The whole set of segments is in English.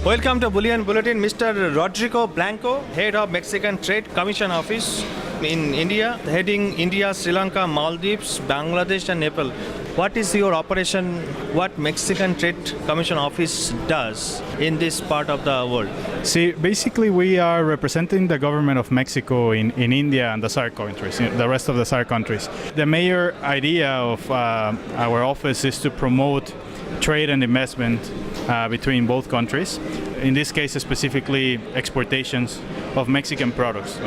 Welcome to Bullion Bulletin, Mr. Rodrigo Blanco, head of Mexican Trade Commission Office in India, heading India, Sri Lanka, Maldives, Bangladesh and Nepal. What is your operation, what Mexican Trade Commission Office does in this part of the world? See, basically we are representing the government of Mexico in India and the SAARC countries, the rest of the SAARC countries. The major idea of our office is to promote trade and investment between both countries. In this case, specifically exportations of Mexican products,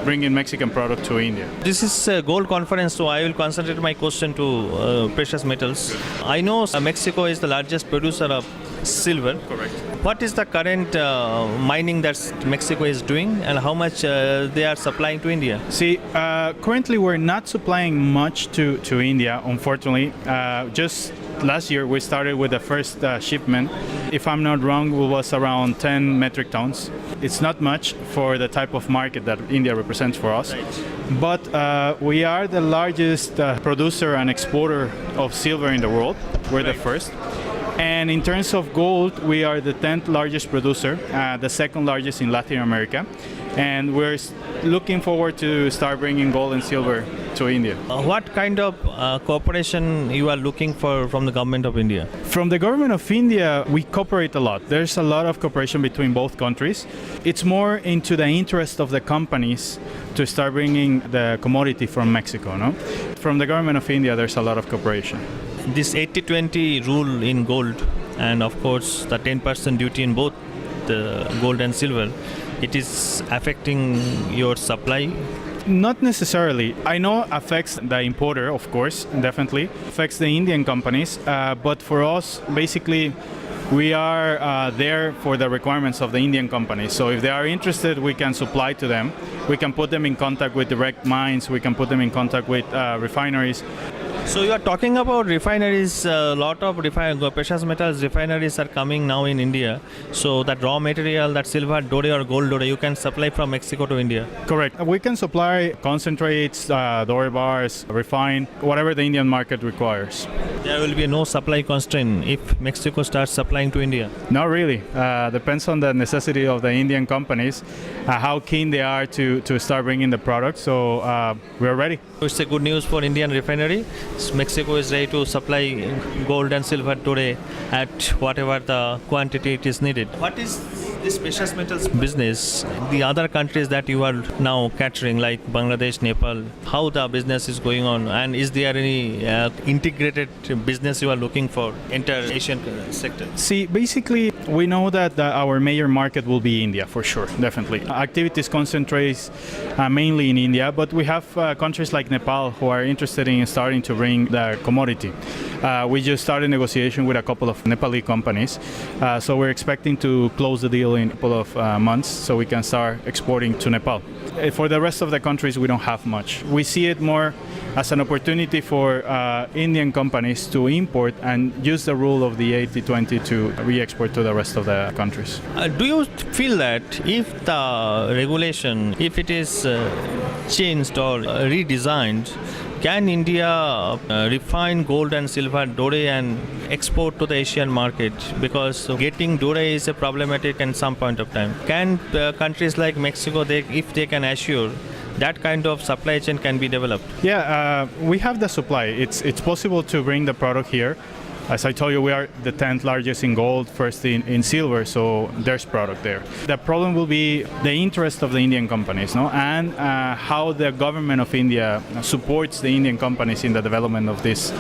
bringing Mexican product to India. This is a gold conference, so I will concentrate my question to precious metals. I know Mexico is the largest producer of silver. Correct. What is the current mining that Mexico is doing and how much they are supplying to India? See, currently we're not supplying much to India, unfortunately. Just last year we started with the first shipment. If I'm not wrong, it was around 10 metric tons. It's not much for the type of market that India represents for us. Right. But we are the largest producer and exporter of silver in the world. We're the first. And in terms of gold, we are the 10th largest producer, the second largest in Latin America. And we're looking forward to start bringing gold and silver to India. What kind of cooperation you are looking for from the government of India? From the government of India, we cooperate a lot. There's a lot of cooperation between both countries. It's more into the interest of the companies to start bringing the commodity from Mexico. No? From the government of India, there's a lot of cooperation. This 80-20 rule in gold and of course the 10% duty in both the gold and silver, it is affecting your supply? Not necessarily. I know affects the importer, of course, definitely. Affects the Indian companies, but for us, basically, we are there for the requirements of the Indian companies. So if they are interested, we can supply to them. We can put them in contact with direct mines. We can put them in contact with refineries. So you are talking about refineries, a lot of precious metals refineries are coming now in India. So that raw material, that silver doré or gold doré, you can supply from Mexico to India? Correct. We can supply concentrates, doré bars, refine, whatever the Indian market requires. There will be no supply constraint if Mexico starts supplying to India? Not really. Depends on the necessity of the Indian companies, how keen they are to start bringing the product. So we're ready. It's a good news for Indian refinery. Mexico is ready to supply gold and silver today at whatever the quantity it is needed. What is this precious metals business? The other countries that you are now catering, like Bangladesh, Nepal, how the business is going on, and is there any integrated business you are looking for inter-Asian sector? See, basically, we know that our major market will be India, for sure, definitely. Activities concentrates mainly in India, but we have countries like Nepal who are interested in starting to bring the commodity. We just started negotiation with a couple of Nepali companies, so we're expecting to close the deal in a couple of months so we can start exporting to Nepal. For the rest of the countries, we don't have much. We see it more as an opportunity for Indian companies to import and use the rule of the 80-20 to re-export to the rest of the countries. Do you feel that if the regulation, if it is changed or redesigned, can India refine gold and silver doré and export to the Asian market? Because getting doré is a problematic at some point of time. Can countries like Mexico, if they can assure that kind of supply chain can be developed? Yeah, we have the supply. It's possible to bring the product here. As I told you, we are the 10th largest in gold, first in silver, so there's product there. The problem will be the interest of the Indian companies, no? And how the government of India supports the Indian companies in the development of this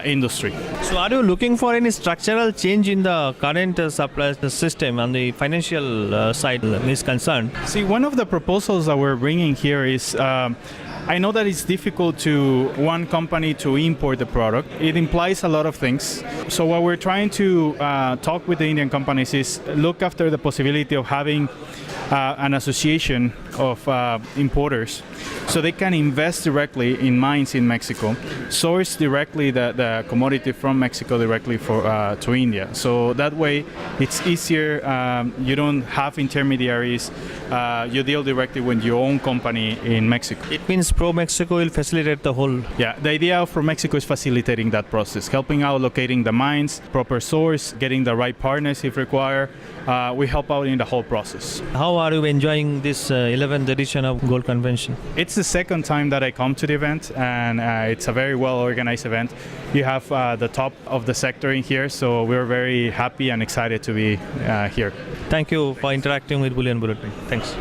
industry. So are you looking for any structural change in the current supply system on the financial side is concerned? See, one of the proposals that we're bringing here is I know that it's difficult to one company to import the product. It implies a lot of things. So what we're trying to talk with the Indian companies is look after the possibility of having an association of importers so they can invest directly in mines in Mexico, source directly the commodity from Mexico directly to India. So that way, it's easier. You don't have intermediaries. You deal directly with your own company in Mexico. It means Pro Mexico will facilitate the whole. Yeah, the idea for Mexico is facilitating that process, helping out locating the mines, proper source, getting the right partners if required. We help out in the whole process. How are you enjoying this 11th edition of Gold Convention? It's the second time that I come to the event, and it's a very well organized event. You have the top of the sector in here, so we're very happy and excited to be here. Thank you for interacting with Bullion Bulletin. Thanks.